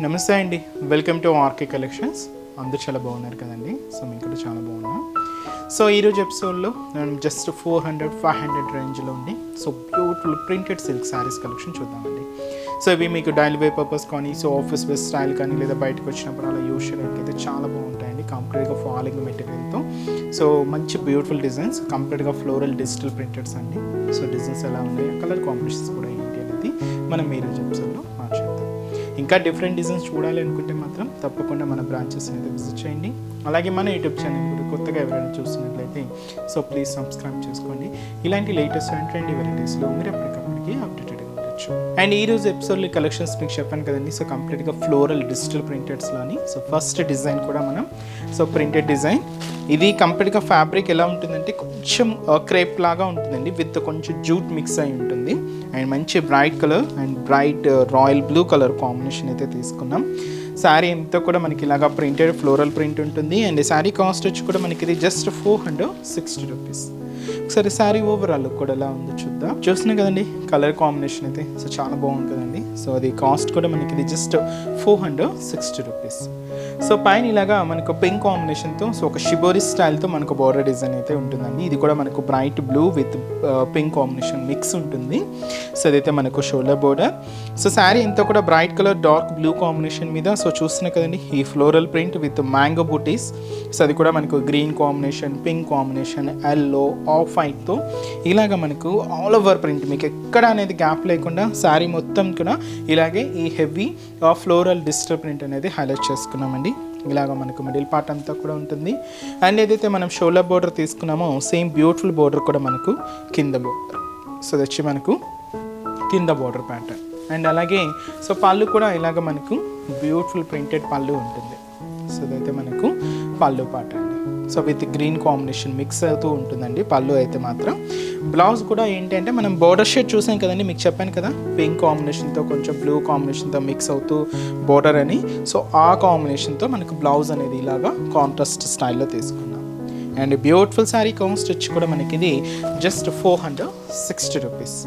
నమస్తే అండి, welcome to RK collections. అందరూ చాలా బాగున్నారు కదండి. సో మేము కూడా చాలా బాగున్నాం. సో ఈరోజు ఎపిసోడ్లో మనం జస్ట్ 400-500 రేంజ్లో ఉండి so beautiful printed silk saris collection చూద్దామండి. సో ఇవి మీకు డైలీ వేర్ పర్పస్ కానీ సో ఆఫీస్ వేర్ స్టైల్ కానీ లేదా బయటకు వచ్చినప్పుడు అలా యూజ్ చేయడానికి అయితే చాలా బాగుంటాయండి. కంప్లీట్గా ఫాలింగ్ మెటీరియల్తో సో మంచి బ్యూటిఫుల్ డిజైన్స్, కంప్లీట్గా ఫ్లోరల్ డిజిటల్ ప్రింటెడ్స్ అండి. సో డిజైన్స్ ఎలా ఉన్నాయి, కలర్ కాంబినేషన్స్ కూడా ఏంటి అనేది మనం ఈరోజు ఎపిసోడ్లో మార్చేద్దాం. ఇంకా డిఫరెంట్ డిజైన్స్ చూడాలి అనుకుంటే మాత్రం తప్పకుండా మన బ్రాంచెస్ అయితే విజిట్ చేయండి. అలాగే మన యూట్యూబ్ ఛానల్ కూడా కొత్తగా ఎవరైనా చూస్తున్నట్లయితే సో ప్లీజ్ సబ్స్క్రైబ్ చేసుకోండి. ఇలాంటి లేటెస్ట్ అండ్ ట్రెండీ వెరైటీస్లో మీరు ఎప్పటికప్పటికి అప్డేటెడ్గా ఉండొచ్చు. అండ్ ఈరోజు ఎపిసోడ్లో కలెక్షన్స్ మీకు చెప్పాను కదండి. సో కంప్లీట్గా ఫ్లోరల్ డిజిటల్ ప్రింటెడ్స్లోని సో ఫస్ట్ డిజైన్ కూడా మనం సో ప్రింటెడ్ డిజైన్. ఇది కంప్లీట్గా ఫ్యాబ్రిక్ ఎలా ఉంటుందంటే కొంచెం క్రేప్ లాగా ఉంటుందండి, విత్ కొంచెం జూట్ మిక్స్ అయి ఉంటుంది. అండ్ మంచి bright colour and bright royal blue colour combination అయితే తీసుకున్నాం. శారీ అంతా కూడా మనకి ఇలాగా ప్రింటెడ్ ఫ్లోరల్ ప్రింట్ ఉంటుంది. అండ్ శారీ కాస్ట్ వచ్చి కూడా మనకి ఇది జస్ట్ 460 రూపీస్. ఒకసారి శారీ ఓవరాల్ కూడా ఎలా ఉందో చూద్దాం. చూస్తున్నాం కదండి కలర్ కాంబినేషన్ అయితే సో చాలా బాగుంది కదండి. సో అది కాస్ట్ కూడా మనకి ఇది జస్ట్ 460 రూపీస్. సో పైన ఇలాగా మనకు పింక్ కాంబినేషన్తో సో ఒక షిబోరి స్టైల్తో మనకు బోర్డర్ డిజైన్ అయితే ఉంటుందండి. ఇది కూడా మనకు bright blue with pink combination mix ఉంటుంది. సో అదైతే మనకు షోల్డర్ బోర్డర్. సో శారీ అంతా కూడా bright colour dark blue combination మీద సో చూస్తున్నాయి కదండి ఈ floral print with mango booties. So అది కూడా మనకు green combination, pink combination, yellow, off వైట్తో ఇలాగ మనకు ఆల్ ఓవర్ ప్రింట్ మీకు ఎక్కడ అనేది గ్యాప్ లేకుండా శారీ మొత్తం కూడా ఇలాగే ఈ హెవీ ఫ్లోరల్ డిజిటల్ ప్రింట్ అనేది హైలైట్ చేసుకున్నామండి. ఇలాగ మనకు మిడిల్ పార్ట్ అంతా కూడా ఉంటుంది. అండ్ ఏదైతే మనం షోల్డర్ బోర్డర్ తీసుకున్నామో సేమ్ బ్యూటిఫుల్ బోర్డర్ కూడా మనకు కింద బోర్డర్. సో అది వచ్చి మనకు కింద బోర్డర్ ప్యాటర్న్. అండ్ అలాగే సో పళ్ళు కూడా ఇలాగ మనకు బ్యూటిఫుల్ ప్రింటెడ్ పళ్ళు ఉంటుంది. సో అదైతే మనకు పళ్ళు పార్ట్ అండి. So with green combination mix అవుతూ ఉంటుందండి పళ్ళు అయితే మాత్రం. బ్లౌజ్ కూడా ఏంటంటే మనం బోర్డర్ షేడ్ చూసాం కదండి, మీకు చెప్పాను కదా పింక్ కాంబినేషన్తో కొంచెం బ్లూ కాంబినేషన్తో మిక్స్ అవుతూ బోర్డర్ అని. సో ఆ కాంబినేషన్తో మనకు బ్లౌజ్ అనేది ఇలాగా కాంట్రాస్ట్ స్టైల్లో తీసుకున్నాం. అండ్ బ్యూటిఫుల్ శారీ కాస్ట్ వచ్చి కూడా మనకి ఇది జస్ట్ 460 రూపీస్.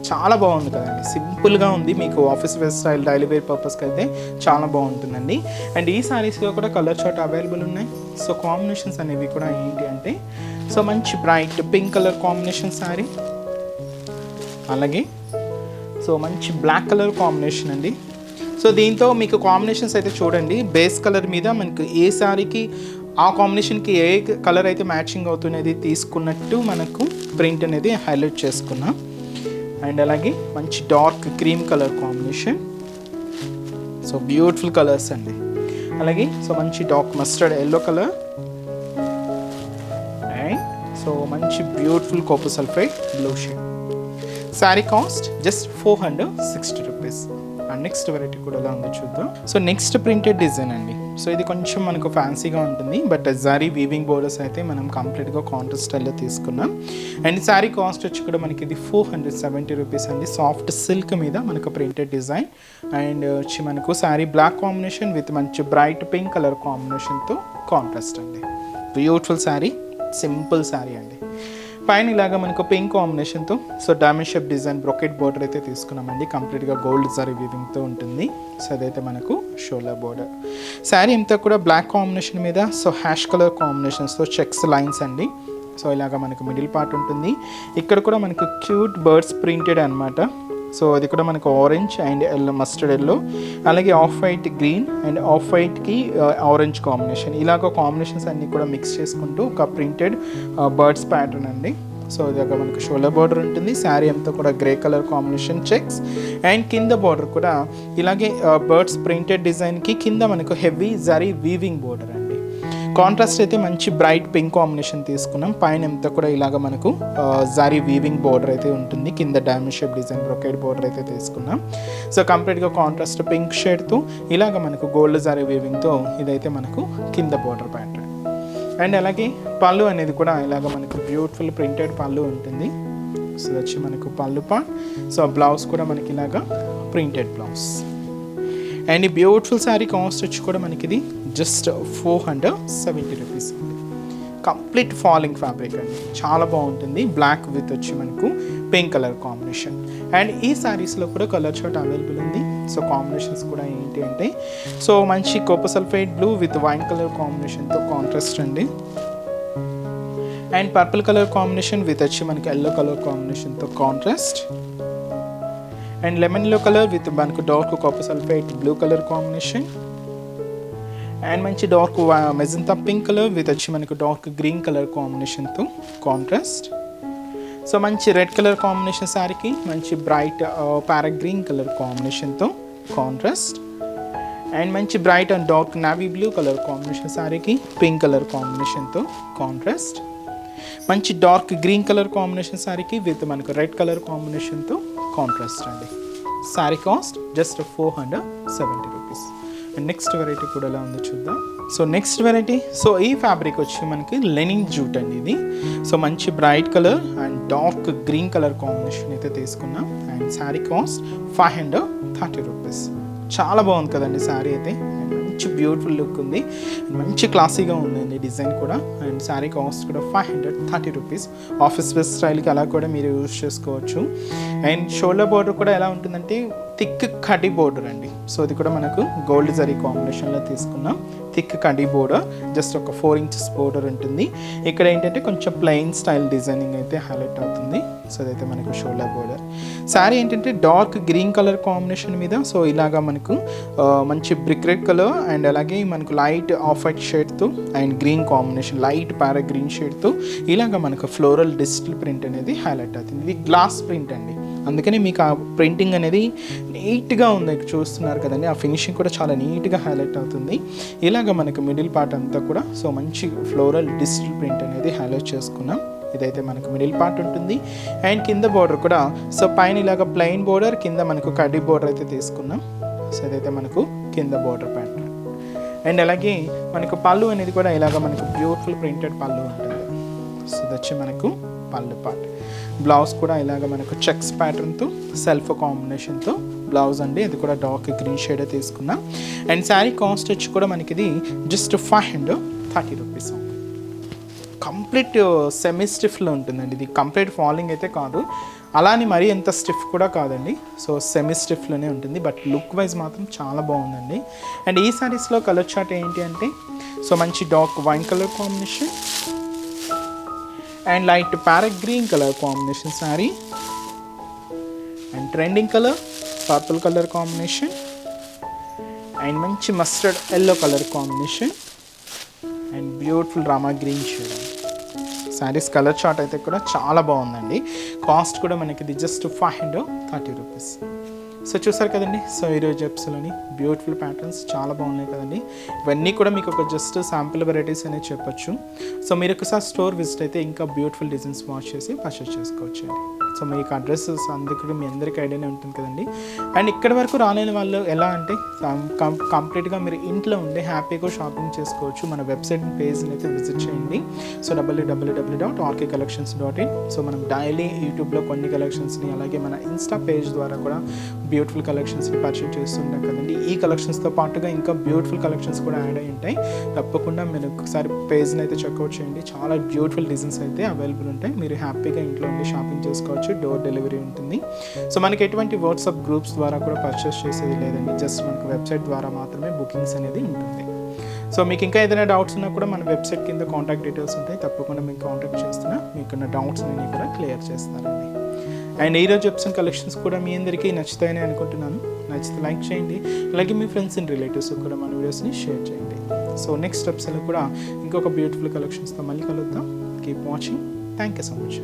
చాలా బాగుంది కదండి, సింపుల్గా ఉంది. మీకు office wear style daily wear పర్పస్కి అయితే చాలా బాగుంటుందండి. అండ్ ఈ శారీస్లో కూడా కలర్ చార్ట్ అవైలబుల్ ఉన్నాయి. సో కాంబినేషన్స్ అనేవి కూడా ఏంటి అంటే సో మంచి bright pink colour combination sari, అలాగే సో మంచి బ్లాక్ కలర్ కాంబినేషన్ అండి. సో దీంతో మీకు కాంబినేషన్స్ అయితే చూడండి, బేస్ కలర్ మీద మనకు ఏ శారీకి ఆ కాంబినేషన్కి ఏ కలర్ అయితే మ్యాచింగ్ అవుతున్నది తీసుకున్నట్టు మనకు ప్రింట్ అనేది హైలైట్ చేసుకున్నాం. అండ్ అలాగే మంచి dark cream colour combination, so beautiful colours అండి. అలాగే సో మంచి dark mustard yellow colour and so మంచి beautiful copper sulphide blue shade. Sari cost just 460 rupees. And next variety కూడా ఎలా ఉందో చూద్దాం. సో నెక్స్ట్ ప్రింటెడ్ డిజైన్ అండి. సో ఇది కొంచెం మనకు ఫ్యాన్సీగా ఉంటుంది, బట్ జరీ వీవింగ్ బోర్డర్స్ అయితే మనం కంప్లీట్గా కాంట్రాస్ట్ స్టైల్లో తీసుకున్నాం. అండ్ శారీ కాస్ట్ వచ్చి కూడా మనకి ఇది 470 రూపీస్ అండి. సాఫ్ట్ సిల్క్ మీద మనకు ప్రింటెడ్ డిజైన్. అండ్ వచ్చి మనకు శారీ బ్లాక్ కాంబినేషన్ విత్ మంచి బ్రైట్ పింక్ కలర్ కాంబినేషన్తో కాంట్రాస్ట్ అండి. బ్యూటిఫుల్ శారీ, సింపుల్ శారీ అండి. పైన ఇలాగా మనకు పింక్ కాంబినేషన్తో so diamond shape design brocade border అయితే తీసుకున్నామండి. కంప్లీట్గా గోల్డ్ జరీ వీవింగ్తో ఉంటుంది. సో అదైతే మనకు షోల్డర్ బోర్డర్. శారీ అంతా కూడా బ్లాక్ కాంబినేషన్ మీద సో హ్యాష్ కలర్ కాంబినేషన్స్తో చెక్స్ లైన్స్ అండి. సో ఇలాగా మనకు మిడిల్ పార్ట్ ఉంటుంది. ఇక్కడ కూడా మనకు క్యూట్ బర్డ్స్ ప్రింటెడ్ అనమాట. సో అది కూడా మనకు orange and yellow, mustard yellow, అలాగే off white green and off వైట్కి ఆరెంజ్ కాంబినేషన్. ఇలాగ కాంబినేషన్స్ అన్నీ కూడా మిక్స్ చేసుకుంటూ ఒక ప్రింటెడ్ బర్డ్స్ ప్యాటర్న్ అండి. సో ఇలాగ మనకు షోల్డర్ బార్డర్ ఉంటుంది. శారీ అంతా కూడా grey colour combination checks and కింద బార్డర్ కూడా ఇలాగే బర్డ్స్ ప్రింటెడ్ డిజైన్కి కింద మనకు హెవీ జరీ వీవింగ్ బార్డర్ అండి. కాంట్రాస్ట్ అయితే మంచి బ్రైట్ పింక్ కాంబినేషన్ తీసుకున్నాం. పైన అంతా కూడా ఇలాగ మనకు జారీ వీవింగ్ బోర్డర్ అయితే ఉంటుంది. కింద diamond shape design brocade border అయితే తీసుకున్నాం. సో కంప్లీట్గా కాంట్రాస్ట్ పింక్ షేడ్తో ఇలాగ మనకు గోల్డ్ జారీ వీవింగ్తో ఇదైతే మనకు కింద బోర్డర్ ప్యాటర్న్. అండ్ అలాగే పళ్ళు అనేది కూడా ఇలాగ మనకు బ్యూటిఫుల్ ప్రింటెడ్ పళ్ళు ఉంటుంది. సో వచ్చి మనకు పళ్ళు పార్ట్. సో బ్లౌజ్ కూడా మనకి ఇలాగా ప్రింటెడ్ బ్లౌజ్. అండ్ ఈ బ్యూటిఫుల్ శారీ కాస్ట్ వచ్చి కూడా మనకి ఇది just 470 rupees. Complete falling fabric అండి, చాలా బాగుంటుంది. బ్లాక్ విత్ వచ్చి మనకు పింక్ కలర్ కాంబినేషన్. అండ్ ఈ శారీస్లో కూడా కలర్ చార్ట్ అవైలబుల్ ఉంది. సో కాంబినేషన్స్ కూడా ఏంటి అంటే సో మంచి copper sulphide blue with wine colour కాంబినేషన్తో కాంట్రాస్ట్ అండి. And purple colour combination with వచ్చి మనకి ఎల్లో కలర్ కాంబినేషన్తో contrast. And lemon yellow colour with మనకు dark copper sulphide blue colour combination. And మంచి dark magenta pink colour with వచ్చి మనకు dark green colour కాంబినేషన్తో కాంట్రాస్ట్. సో మంచి రెడ్ కలర్ కాంబినేషన్ శారీకి మంచి బ్రైట్ ప్యారెట్ గ్రీన్ కలర్ కాంబినేషన్తో కాంట్రాస్ట్. అండ్ మంచి bright and dark navy blue colour combination శారీకి పింక్ కలర్ కాంబినేషన్తో కాంట్రాస్ట్. మంచి డార్క్ గ్రీన్ కలర్ కాంబినేషన్ శారీకి విత్ మనకు రెడ్ కలర్ కాంబినేషన్తో కాంట్రాస్ట్ అండి. Sari cost just 470 rupees. And next variety కూడా ఎలా ఉందో చూద్దాం. సో నెక్స్ట్ వెరైటీ సో ఈ ఫ్యాబ్రిక్ వచ్చి మనకి లెనిన్ జూట్ అండి ఇది. సో మంచి bright colour and dark green colour combination అయితే తీసుకున్నాం. And sari cost 530 rupees. చాలా బాగుంది కదండి శారీ అయితే. మంచి బ్యూటిఫుల్ లుక్ ఉంది, మంచి క్లాసీగా ఉందండి డిజైన్ కూడా. అండ్ శారీ కాస్ట్ కూడా 530 రూపీస్. ఆఫీస్ వేర్ స్టైల్కి అలా కూడా మీరు యూజ్ చేసుకోవచ్చు. అండ్ షోల్డర్ బోర్డర్ కూడా ఎలా ఉంటుందంటే థిక్ కడ్డీ బోర్డర్ అండి. సో ఇది కూడా మనకు గోల్డ్ జరీ కాంబినేషన్లో తీసుకున్నాం. థిక్ కడ్డీ బోర్డర్, జస్ట్ ఒక 4 ఇంచెస్ బోర్డర్ ఉంటుంది. ఇక్కడ ఏంటంటే కొంచెం ప్లెయిన్ స్టైల్ డిజైనింగ్ అయితే హైలైట్ అవుతుంది. సో అదైతే మనకు షోల్డర్ బోర్డర్. శారీ ఏంటంటే డార్క్ గ్రీన్ కలర్ కాంబినేషన్ మీద సో ఇలాగా మనకు మంచి బ్రిక్ రెడ్ కలర్ అండ్ అలాగే మనకు లైట్ ఆఫ్ వైట్ షేడ్తో and green combination light parrot green షేడ్తో ఇలాగా మనకు ఫ్లోరల్ డిజిటల్ ప్రింట్ అనేది హైలైట్ అవుతుంది. ఇది గ్లాస్ ప్రింట్ అండి, అందుకని మీకు ఆ ప్రింటింగ్ అనేది నీట్గా ఉంది. చూస్తున్నారు కదండి, ఆ ఫినిషింగ్ కూడా చాలా నీట్గా హైలైట్ అవుతుంది. ఇలాగ మనకు మిడిల్ పార్ట్ అంతా కూడా సో మంచి ఫ్లోరల్ డిజిటల్ ప్రింట్ అనేది హైలైట్ చేసుకున్నాం. ఇదైతే మనకు మిడిల్ పార్ట్ ఉంటుంది. అండ్ కింద బోర్డర్ కూడా సో పైన ఇలాగ ప్లెయిన్ బోర్డర్, కింద మనకు కడ్డీ బోర్డర్ అయితే తీసుకున్నాం. సో ఇదైతే మనకు కింద బోర్డర్ ప్యాటర్న్. అండ్ అలాగే మనకు పళ్ళు అనేది కూడా ఇలాగ మనకు బ్యూటిఫుల్ ప్రింటెడ్ పళ్ళు ఉంటుంది. సో దచ్చి మనకు పళ్ళు పార్ట్. బ్లౌజ్ కూడా ఇలాగ మనకు చెక్స్ ప్యాటర్న్తో సెల్ఫ్ కాంబినేషన్తో బ్లౌజ్ అండి. అది కూడా డార్క్ గ్రీన్ షేడ్ తీసుకున్నాం. అండ్ శారీ కాస్ట్ వచ్చి కూడా మనకి ఇది జస్ట్ 530 రూపీస్. కంప్లీట్ సెమీ స్టిఫ్లో ఉంటుందండి. ఇది కంప్లీట్ ఫాలింగ్ అయితే కాదు, అలానే మరీ ఎంత స్టిఫ్ కూడా కాదండి. సో సెమీ స్టిఫ్లోనే ఉంటుంది, బట్ లుక్ వైజ్ మాత్రం చాలా బాగుందండి. అండ్ ఈ శారీస్లో కలర్ చార్ట్ ఏంటి అంటే సో మంచి dark wine colour combination and light parrot green colour combination sari. And trending colour purple colour combination and మంచి mustard yellow colour combination and beautiful రామా green shade. Saris colour chart అయితే కూడా చాలా బాగుందండి. కాస్ట్ కూడా మనకి ఇది జస్ట్ 530 రూపీస్. సో చూసారు కదండి. సో ఈరోజు ఎపిసోడ్లోని బ్యూటిఫుల్ ప్యాటర్న్స్ చాలా బాగున్నాయి కదండి. ఇవన్నీ కూడా మీకు ఒక జస్ట్ శాంపుల్ వెరైటీస్ అనేది చెప్పొచ్చు. సో మీరు ఒకసారి స్టోర్ విజిట్ అయితే ఇంకా బ్యూటిఫుల్ డిజైన్స్ వాచ్ చేసి పర్చేస్ చేసుకోవచ్చు అండి. సో మీకు అడ్రస్ అందుకు మీ అందరికీ ఐడియానే ఉంటుంది కదండి. అండ్ ఇక్కడి వరకు రాలేని వాళ్ళు ఎలా అంటే కంప్లీట్గా మీరు ఇంట్లో ఉండి హ్యాపీగా షాపింగ్ చేసుకోవచ్చు. మన వెబ్సైట్ పేజ్ని అయితే విజిట్ చేయండి. So www.rkcollections.in. సో మనం డైలీ యూట్యూబ్లో కొన్ని కలెక్షన్స్ని అలాగే మన ఇన్స్టా పేజ్ ద్వారా కూడా బ్యూటిఫుల్ కలెక్షన్స్ని పర్చేస్ చేస్తుంటాం కదండి. ఈ కలెక్షన్స్తో పాటుగా ఇంకా బ్యూటిఫుల్ కలెక్షన్స్ కూడా యాడ్ అయి ఉంటాయి. తప్పకుండా మీరు ఒకసారి పేజ్ని అయితే చెక్అవుట్ చేయండి. చాలా బ్యూటిఫుల్ డిజైన్స్ అయితే అవైలబుల్ ఉంటాయి. మీరు హ్యాపీగా ఇంట్లో ఉండి షాపింగ్ చేసుకోవచ్చు. డోర్ డెలివరీ ఉంటుంది. సో మనకి ఎటువంటి వాట్సాప్ గ్రూప్స్ ద్వారా కూడా పర్చేస్ చేసేది లేదండి. జస్ట్ మనకు వెబ్సైట్ ద్వారా మాత్రమే బుకింగ్స్ అనేది ఉంటుంది. సో మీకు ఇంకా ఏదైనా డౌట్స్ ఉన్నా కూడా మన వెబ్సైట్ కింద కాంటాక్ట్ డీటెయిల్స్ ఉంటాయి. తప్పకుండా మీకు కాంటాక్ట్ చేస్తున్నా మీకున్న డౌట్స్ అన్నీ కూడా క్లియర్ చేస్తారండి. అండ్ ఈరోజు ఎపిసోడ్ కలెక్షన్స్ కూడా మీ అందరికీ నచ్చుతాయని అనుకుంటున్నాను. నచ్చితే లైక్ చేయండి, అలాగే మీ ఫ్రెండ్స్ అండ్ రిలేటివ్స్ కూడా మన వీడియోస్ని షేర్ చేయండి. సో నెక్స్ట్ ఎపిసోడ్లో కూడా ఇంకొక బ్యూటిఫుల్ కలెక్షన్స్తో మళ్ళీ కలుద్దాం. Keep watching. Thank you so much.